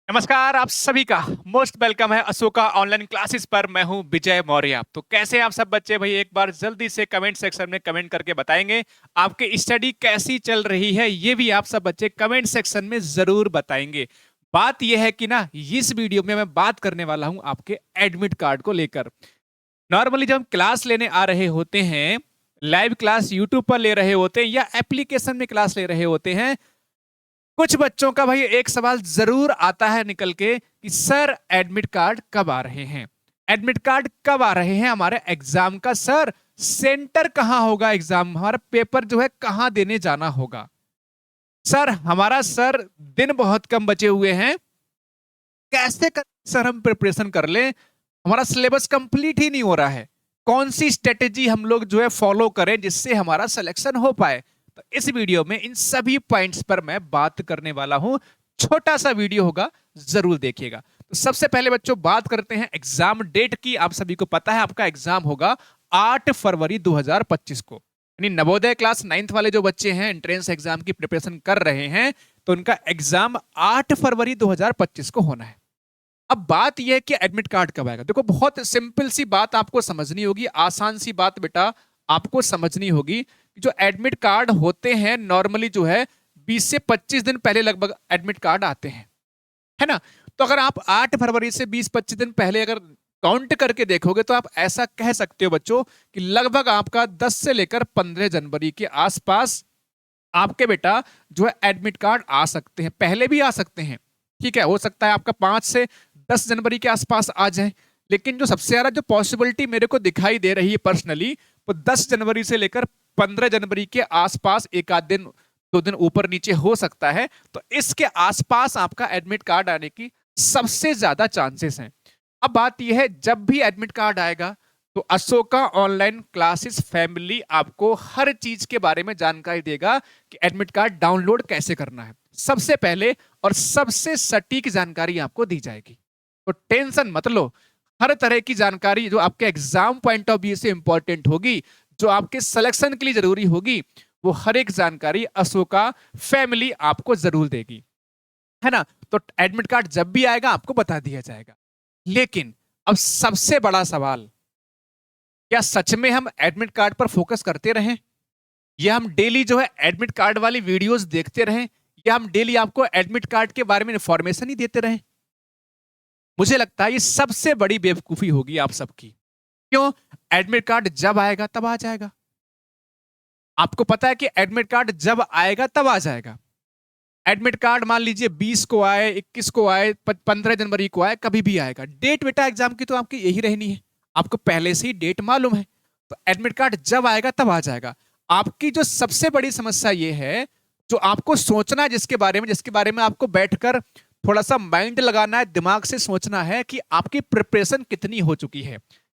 नमस्कार आप सभी का मोस्ट वेलकम है अशोका ऑनलाइन क्लासेस पर। मैं हूं विजय मौर्य। तो कैसे हैं आप सब बच्चे? भाई एक बार जल्दी से कमेंट सेक्शन में कमेंट करके बताएंगे आपकी स्टडी कैसी चल रही है। ये भी आप सब बच्चे कमेंट सेक्शन में जरूर बताएंगे। बात यह है कि ना इस वीडियो में मैं बात करने वाला हूं आपके एडमिट कार्ड को लेकर। नॉर्मली जब हम क्लास लेने आ रहे होते हैं, लाइव क्लास यूट्यूब पर ले रहे होते हैं या एप्लीकेशन में क्लास ले रहे होते हैं, कुछ बच्चों का भाई एक सवाल जरूर आता है निकल के कि सर एडमिट कार्ड कब आ रहे हैं? एडमिट कार्ड कब आ रहे हैं हमारे एग्जाम का? सर सेंटर कहां होगा? एग्जाम हमारा पेपर जो है कहां देने जाना होगा? सर दिन बहुत कम बचे हुए हैं, कैसे कर सर हम प्रिपरेशन कर लें? हमारा सिलेबस कंप्लीट ही नहीं हो रहा है। कौन सी स्ट्रेटेजी हम लोग जो है फॉलो करें जिससे हमारा सिलेक्शन हो पाए? तो इस वीडियो में इन सभी पॉइंट्स पर मैं बात करने वाला हूं। छोटा सा वीडियो होगा, जरूर देखिएगा। तो सबसे पहले बच्चों बात करते हैं एग्जाम डेट की। आप सभी को पता है आपका एग्जाम होगा 8 फरवरी 2025 को। यानी नवोदय क्लास 9th वाले जो बच्चे हैं एंट्रेंस एग्जाम की प्रिपरेशन कर रहे हैं, तो उनका एग्जाम 8 फरवरी 2025 को होना है। अब बात यह है कि एडमिट कार्ड कब आएगा। देखो बहुत सिंपल सी बात आपको समझनी होगी, आसान सी बात बेटा आपको समझनी होगी। जो एडमिट कार्ड होते हैं नॉर्मली जो है 20 से 25 दिन पहले लगभग एडमिट कार्ड आते हैं, है ना। तो अगर आप 8 फरवरी से 20-25 दिन पहले अगर काउंट करके देखोगे तो आप ऐसा कह सकते हो बच्चों कि लगभग आपका 10 से लेकर 15 जनवरी के आसपास आपके बेटा जो है एडमिट कार्ड आ सकते हैं। पहले भी आ सकते हैं, ठीक है, हो सकता है आपका 5 से 10 जनवरी के आसपास आ जाए। लेकिन जो सबसे ज्यादा जो पॉसिबिलिटी मेरे को दिखाई दे रही है पर्सनली, वो 10 जनवरी से लेकर 15 जनवरी के आसपास एक आध दिन 2 दिन ऊपर नीचे हो सकता है। तो इसके आसपास आपका एडमिट कार्ड आने की सबसे ज्यादा चांसेस हैं। अब बात यह है जब भी एडमिट कार्ड आएगा तो अशोका ऑनलाइन क्लासेस फैमिली आपको हर चीज के बारे में जानकारी देगा कि एडमिट कार्ड डाउनलोड कैसे करना है। सबसे पहले और सबसे सटीक जानकारी आपको दी जाएगी, तो टेंशन मत लो। हर तरह की जानकारी जो आपके एग्जाम पॉइंट ऑफ व्यू से इंपॉर्टेंट होगी, जो आपके सिलेक्शन के लिए जरूरी होगी, वो हर एक जानकारी अशोका फैमिली आपको जरूर देगी, है ना। तो एडमिट कार्ड जब भी आएगा आपको बता दिया जाएगा। लेकिन अब सबसे बड़ा सवाल, क्या सच में हम एडमिट कार्ड पर फोकस करते रहें, या हम डेली जो है एडमिट कार्ड वाली वीडियोस देखते रहें, या हम डेली आपको एडमिट कार्ड के बारे में इंफॉर्मेशन ही देते रहें? मुझे लगता है ये सबसे बड़ी बेवकूफी होगी आप सबकी। क्यों? एडमिट कार्ड जब आएगा तब आ जाएगा। आपको पता है कि एडमिट कार्ड जब आएगा तब आ जाएगा। एडमिट कार्ड मान लीजिए 20 को आए, 21 को आए, 15 जनवरी को आए, कभी भी आएगा। डेट बेटा एग्जाम की तो आपकी यही रहनी है, आपको पहले से ही डेट मालूम है। तो एडमिट कार्ड जब आएगा तब आ जाएगा। आपकी जो सबसे बड़ी समस्या ये है, जो आपको सोचना है जिसके बारे में आपको बैठकर थोड़ा सा माइंड लगाना है, दिमाग से सोचना है कि आपकी प्रिपरेशन कितनी हो चुकी है।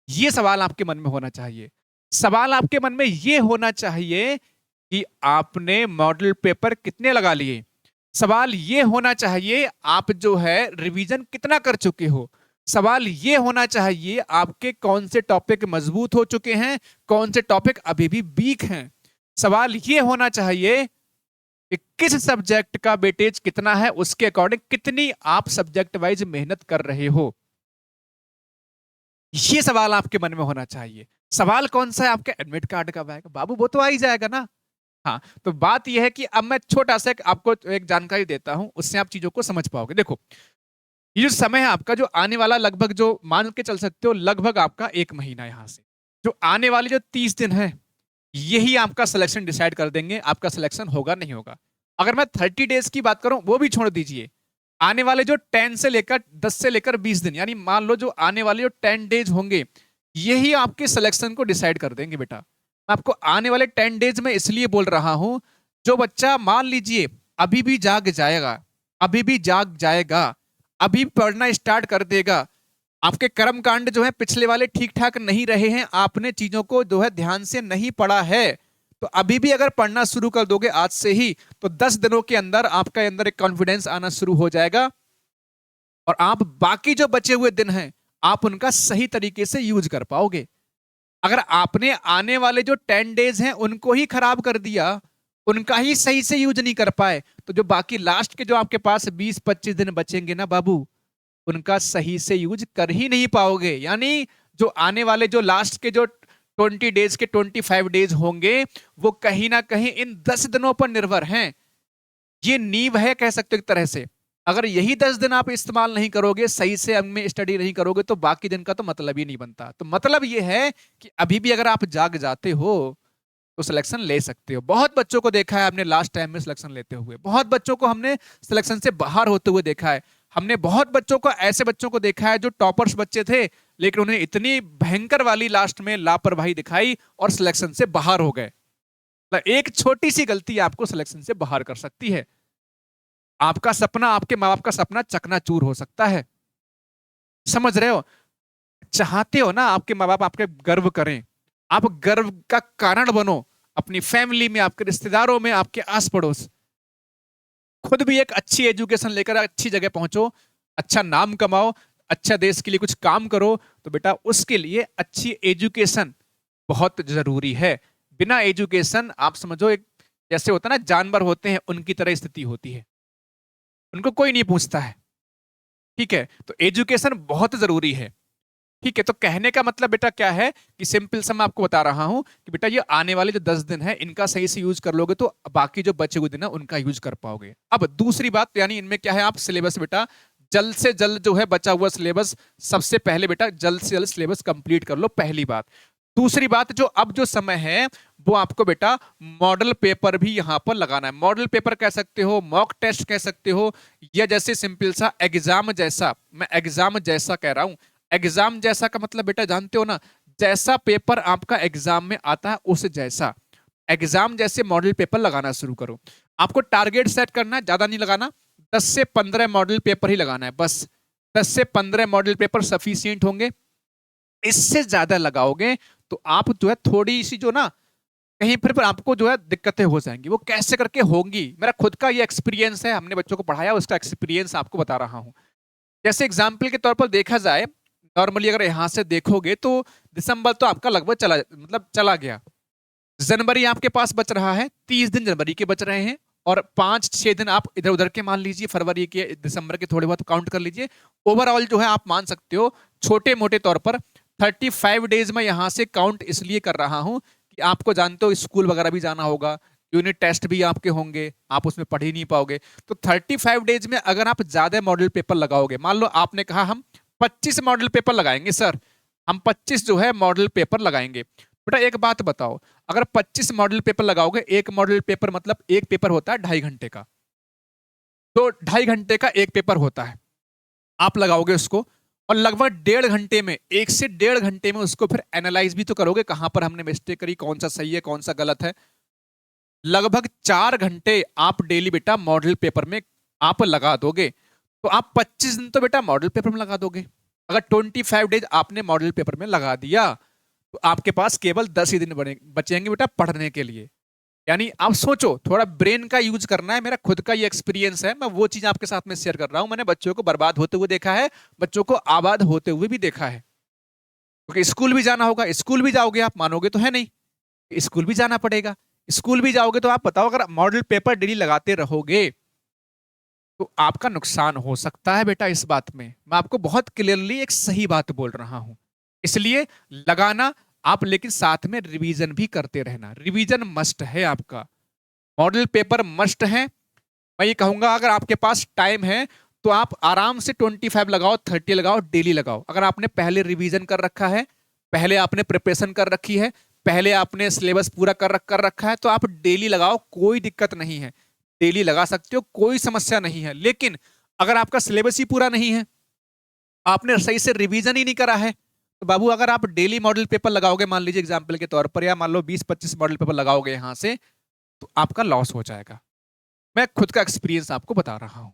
ये सवाल आपके मन में होना चाहिए। सवाल आपके मन में ये होना चाहिए कि आपने मॉडल पेपर कितने लगा लिए। सवाल ये होना चाहिए आप जो है रिवीजन कितना कर चुके हो। सवाल ये होना चाहिए आपके कौन से टॉपिक मजबूत हो चुके हैं, कौन से टॉपिक अभी भी वीक हैं। सवाल ये होना चाहिए कि किस सब्जेक्ट का वेटेज कितना है, उसके अकॉर्डिंग कितनी आप सब्जेक्ट वाइज मेहनत कर रहे हो। ये सवाल आपके मन में होना चाहिए। सवाल कौन सा है? आपके एडमिट कार्ड कब आएगा? बाबू वो तो आ ही जाएगा ना। हाँ, तो बात यह है कि अब मैं छोटा सा आपको एक जानकारी देता हूं, उससे आप चीजों को समझ पाओगे। देखो ये जो समय है आपका, जो आने वाला लगभग जो मान के चल सकते हो लगभग आपका 1 महीना, यहां से जो आने वाले जो 30 दिन है, यही आपका सिलेक्शन डिसाइड कर देंगे आपका सिलेक्शन होगा नहीं होगा। अगर मैं 30 डेज की बात करूं वो भी छोड़ दीजिए, आने वाले जो 10 से लेकर 20 दिन, यानी मान लो जो आने वाले जो 10 डेज होंगे, यही आपके सिलेक्शन को डिसाइड कर देंगे बेटा। मैं आपको आने वाले 10 डेज में इसलिए बोल रहा हूं, जो बच्चा मान लीजिए अभी भी जाग जाएगा, अभी भी जाग जाएगा, अभी पढ़ना स्टार्ट कर देगा, आपके कर्म कांड जो है पिछले वाले ठीक ठाक नहीं रहे हैं, आपने चीजों को जो है ध्यान से नहीं पढ़ा है, तो अभी भी अगर पढ़ना शुरू कर दोगे आज से ही, तो 10 दिनों के अंदर आपके अंदर एक कॉन्फिडेंस आना शुरू हो जाएगा, और आप बाकी जो बचे हुए दिन हैं आप उनका सही तरीके से यूज कर पाओगे। अगर आपने आने वाले जो 10 डेज हैं उनको ही खराब कर दिया, उनका ही सही से यूज नहीं कर पाए, तो जो बाकी लास्ट के जो आपके पास 20-25 दिन बचेंगे ना बाबू, उनका सही से यूज कर ही नहीं पाओगे। यानी जो आने वाले जो लास्ट के जो 20 डेज के 25 डेज होंगे, वो कहीं ना कहीं इन 10 दिनों पर निर्भर हैं। ये नींव है कह सकते हो एक तरह से। अगर यही 10 दिन आप इस्तेमाल नहीं करोगे, सही से में स्टडी नहीं करोगे, तो बाकी दिन का तो मतलब ही नहीं बनता। तो मतलब ये है कि अभी भी अगर आप जाग जाते हो तो सिलेक्शन ले सकते हो। बहुत बच्चों को देखा है हमने लास्ट टाइम में सिलेक्शन लेते हुए, बहुत बच्चों को हमने सिलेक्शन से बाहर होते हुए देखा है। हमने बहुत बच्चों को, ऐसे बच्चों को देखा है जो टॉपर्स बच्चे थे, लेकिन उन्हें इतनी भयंकर वाली लास्ट में लापरवाही दिखाई और सिलेक्शन से बाहर हो गए। मतलब एक छोटी सी गलती आपको सिलेक्शन से बाहर कर सकती है। आपका सपना, आपके माँ बाप का सपना चकनाचूर हो सकता है। समझ रहे हो? चाहते हो ना आपके माँ बाप आपके गर्व करें, आप गर्व का कारण बनो अपनी फैमिली में, आपके रिश्तेदारों में, आपके आस पड़ोस। खुद भी एक अच्छी एजुकेशन लेकर अच्छी जगह पहुंचो, अच्छा नाम कमाओ, अच्छा देश के लिए कुछ काम करो। तो बेटा उसके लिए अच्छी एजुकेशन बहुत जरूरी है। बिना एजुकेशन आप समझो एक जैसे होता है ना, जानवर होते हैं उनकी तरह स्थिति होती है, उनको कोई नहीं पूछता है। ठीक है, तो एजुकेशन बहुत जरूरी है। ठीक है, तो कहने का मतलब बेटा क्या है कि सिंपल सा मैं आपको बता रहा हूं कि बेटा ये आने वाले जो 10 दिन है, इनका सही से यूज कर लोगे तो बाकी जो बचे हुए दिन है उनका यूज कर पाओगे। अब दूसरी बात, यानी इनमें क्या है, आप सिलेबस बेटा जल्द से जल्द जो है बचा हुआ सिलेबस, सबसे पहले बेटा जल्द से जल्द सिलेबस कंप्लीट कर लो, पहली बात। दूसरी बात, जो अब जो समय है वो आपको बेटा मॉडल पेपर भी यहां पर लगाना है। मॉडल पेपर कह सकते हो, मॉक टेस्ट कह सकते हो, या जैसे सिंपल सा एग्जाम जैसा, मैं एग्जाम जैसा कह रहा हूं। एग्जाम जैसा का मतलब बेटा जानते हो ना, जैसा पेपर आपका एग्जाम में आता है उस जैसा एग्जाम जैसे मॉडल पेपर लगाना शुरू करो। आपको टारगेट सेट करना है, ज्यादा नहीं लगाना, 10 से 15 मॉडल पेपर ही लगाना है बस। 10 से 15 मॉडल पेपर सफिशियंट होंगे। इससे ज्यादा लगाओगे तो आप जो है थोड़ी सी जो ना कहीं पर आपको जो है दिक्कतें हो जाएंगी। वो कैसे करके होंगी, मेरा खुद का ये एक्सपीरियंस है, हमने बच्चों को पढ़ाया, उसका एक्सपीरियंस आपको बता रहा हूं। जैसे एग्जाम्पल के तौर पर देखा जाए, नॉर्मली अगर यहां से देखोगे तो दिसंबर तो आपका लगभग चला गया। जनवरी आपके पास बच रहा है, 30 दिन जनवरी के बच रहे हैं, और 5-6 दिन आप इधर उधर के मान लीजिए, फरवरी के, दिसंबर के थोड़े बहुत काउंट कर लीजिए। ओवरऑल जो है आप मान सकते हो छोटे मोटे तौर पर 35 डेज में यहां से काउंट इसलिए कर रहा हूं कि आपको जानते हो स्कूल वगैरह भी जाना होगा, यूनिट टेस्ट भी आपके होंगे, आप उसमें पढ़ ही नहीं पाओगे। तो 35 डेज में अगर आप ज्यादा मॉडल पेपर लगाओगे, मान लो आपने कहा हम 25 मॉडल पेपर लगाएंगे सर, हम 25 जो है मॉडल पेपर लगाएंगे। बेटा एक बात बताओ, अगर 25 मॉडल पेपर लगाओगे, एक मॉडल पेपर मतलब एक पेपर होता है 2.5 घंटे का, तो 2.5 घंटे का एक पेपर होता है, आप लगाओगे उसको, और लगभग 1.5 घंटे में, 1 से 1.5 घंटे में उसको फिर एनालाइज भी तो करोगे, कहां पर हमने मिस्टेक करी, कौन सा सही है कौन सा गलत है। लगभग 4 घंटे आप डेली बेटा मॉडल पेपर में आप लगा दोगे, तो आप 25 दिन तो बेटा मॉडल पेपर में लगा दोगे। अगर 25 डेज आपने मॉडल पेपर में लगा दिया तो आपके पास केवल 10 ही दिन बचेंगे बेटा पढ़ने के लिए। यानी आप सोचो, थोड़ा ब्रेन का यूज करना है। मेरा खुद का ये एक्सपीरियंस है, मैं वो चीज आपके साथ में शेयर कर रहा हूं। मैंने बच्चों को बर्बाद होते हुए देखा है, बच्चों को आबाद होते हुए भी देखा है। क्योंकि स्कूल भी जाना होगा, स्कूल भी जाओगे, आप मानोगे तो है नहीं, स्कूल भी जाना पड़ेगा। स्कूल भी जाओगे तो आप बताओ, अगर मॉडल पेपर डेली लगाते रहोगे तो आपका नुकसान हो सकता है बेटा। इस बात में मैं आपको बहुत क्लियरली एक सही बात बोल रहा हूं। इसलिए लगाना आप, लेकिन साथ में रिवीजन भी करते रहना। रिवीजन मस्ट है आपका, मॉडल पेपर मस्ट है। मैं ये कहूंगा अगर आपके पास टाइम है तो आप आराम से 25 लगाओ, 30 लगाओ, डेली लगाओ। अगर आपने पहले रिवीजन कर रखा है, पहले आपने प्रिपरेशन कर रखी है, पहले आपने सिलेबस पूरा कर रखा है, तो आप डेली लगाओ, कोई दिक्कत नहीं है, डेली लगा सकते हो, कोई समस्या नहीं है। लेकिन अगर आपका सिलेबस ही पूरा नहीं है, आपने सही से रिवीजन ही नहीं करा है, तो बाबू अगर आप डेली मॉडल पेपर लगाओगे, मान लीजिए एग्जाम्पल के तौर पर, या मान लो 20-25 मॉडल पेपर लगाओगे यहां से, तो आपका लॉस हो जाएगा। मैं खुद का एक्सपीरियंस आपको बता रहा हूं।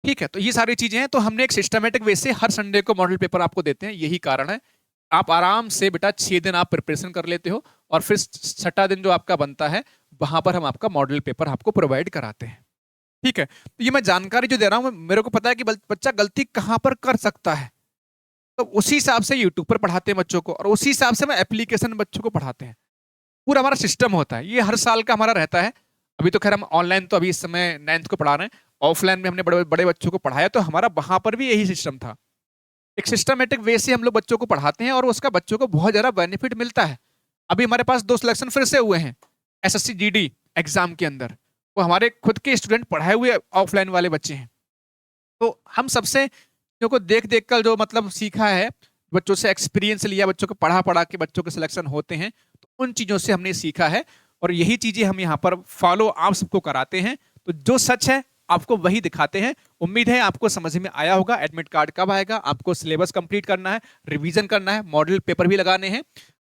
ठीक है, तो ये सारी चीजें हैं। तो हमने एक सिस्टमेटिक वे से हर संडे को मॉडल पेपर आपको देते हैं, यही कारण है। आप आराम से बेटा 6 दिन आप प्रिपरेशन कर लेते हो, और फिर 6ठा दिन जो आपका बनता है वहां पर हम आपका मॉडल पेपर आपको प्रोवाइड कराते हैं। ठीक है, तो ये मैं जानकारी जो दे रहा हूं, मेरे को पता है कि बच्चा गलती कहां पर कर सकता है, तो उसी हिसाब से यूट्यूब पर पढ़ाते हैं बच्चों को, और उसी हिसाब से मैं एप्लीकेशन बच्चों को पढ़ाते हैं। पूरा हमारा सिस्टम होता है, ये हर साल का हमारा रहता है। अभी तो खैर हम ऑनलाइन तो अभी इस समय 9th को पढ़ा रहे हैं, ऑफलाइन में हमने बड़े बड़े बच्चों को पढ़ाया, तो हमारा वहां पर भी यही सिस्टम था। एक सिस्टमेटिक वे से हम लोग बच्चों को पढ़ाते हैं और उसका बच्चों को बहुत ज्यादा बेनिफिट मिलता है। अभी हमारे पास 2 सिलेक्शन फिर से हुए हैं एसएससी जीडी एग्जाम के अंदर, वो हमारे खुद के स्टूडेंट पढ़ाए हुए ऑफलाइन वाले बच्चे हैं। तो हम सबसे चीज़ों को देख देख कर जो मतलब सीखा है, बच्चों से एक्सपीरियंस लिया, बच्चों को पढ़ा पढ़ा के बच्चों के सिलेक्शन होते हैं, तो उन चीज़ों से हमने सीखा है और यही चीज़ें हम यहाँ पर फॉलो आप सबको कराते हैं। तो जो सच है आपको वही दिखाते हैं। उम्मीद है आपको समझ में आया होगा। एडमिट कार्ड कब आएगा, आपको सिलेबस कंप्लीट करना है, रिवीजन करना है, मॉडल पेपर भी लगाने हैं।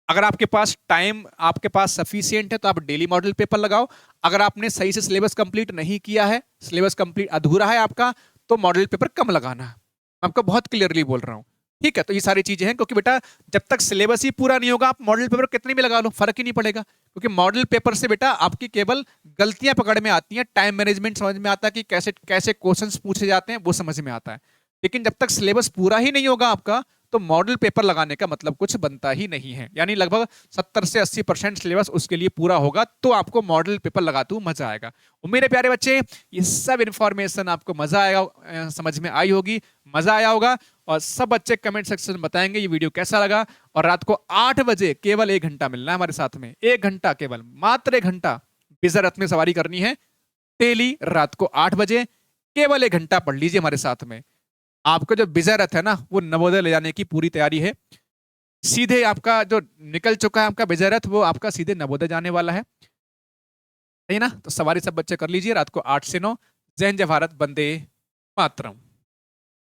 अगर आपके पास टाइम आपके पास सफिशियंट है तो आप डेली मॉडल पेपर लगाओ। अगर आपने सही से सिलेबस कंप्लीट नहीं किया है, सिलेबस कंप्लीट अधूरा है आपका, तो मॉडल पेपर कम लगाना है। मैं आपको बहुत क्लियरली बोल रहा हूँ, ठीक है। तो ये सारी चीजें हैं, क्योंकि बेटा जब तक सिलेबस ही पूरा नहीं होगा आप मॉडल पेपर कितनी भी लगा लो फर्क ही नहीं पड़ेगा। क्योंकि मॉडल पेपर से बेटा आपकी केवल गलतियां पकड़ में आती हैं, टाइम मैनेजमेंट समझ में आता है कि कैसे कैसे क्वेश्चंस पूछे जाते हैं वो समझ में आता है। लेकिन जब तक सिलेबस पूरा ही नहीं होगा आपका, तो मॉडल पेपर लगाने का मतलब कुछ बनता ही नहीं है। यानी लगभग 70 से 80% सिलेबस उसके लिए पूरा होगा तो आपको मॉडल पेपर लगाते हुए मजा आएगा। उम्मीद है प्यारे बच्चे ये सब इंफॉर्मेशन आपको मजा आएगा, समझ में आई होगी, मजा आया होगा। और सब बच्चे कमेंट सेक्शन में बताएंगे ये वीडियो कैसा लगा। और रात को 8 बजे केवल 1 घंटा मिलना है हमारे साथ में, 1 घंटा, केवल मात्र 1 घंटा बिजर रथ में सवारी करनी है। डेली रात को 8 बजे केवल 1 घंटा पढ़ लीजिए हमारे साथ में। आपका जो विजय रथ है ना, वो नवोदय ले जाने की पूरी तैयारी है। सीधे आपका जो निकल चुका है आपका विजय रथ, वो आपका सीधे नवोदय जाने वाला है, सही ना। तो सवारी सब बच्चे कर लीजिए रात को 8 से 9। जय हिंद, जय भारत, वंदे मातरम।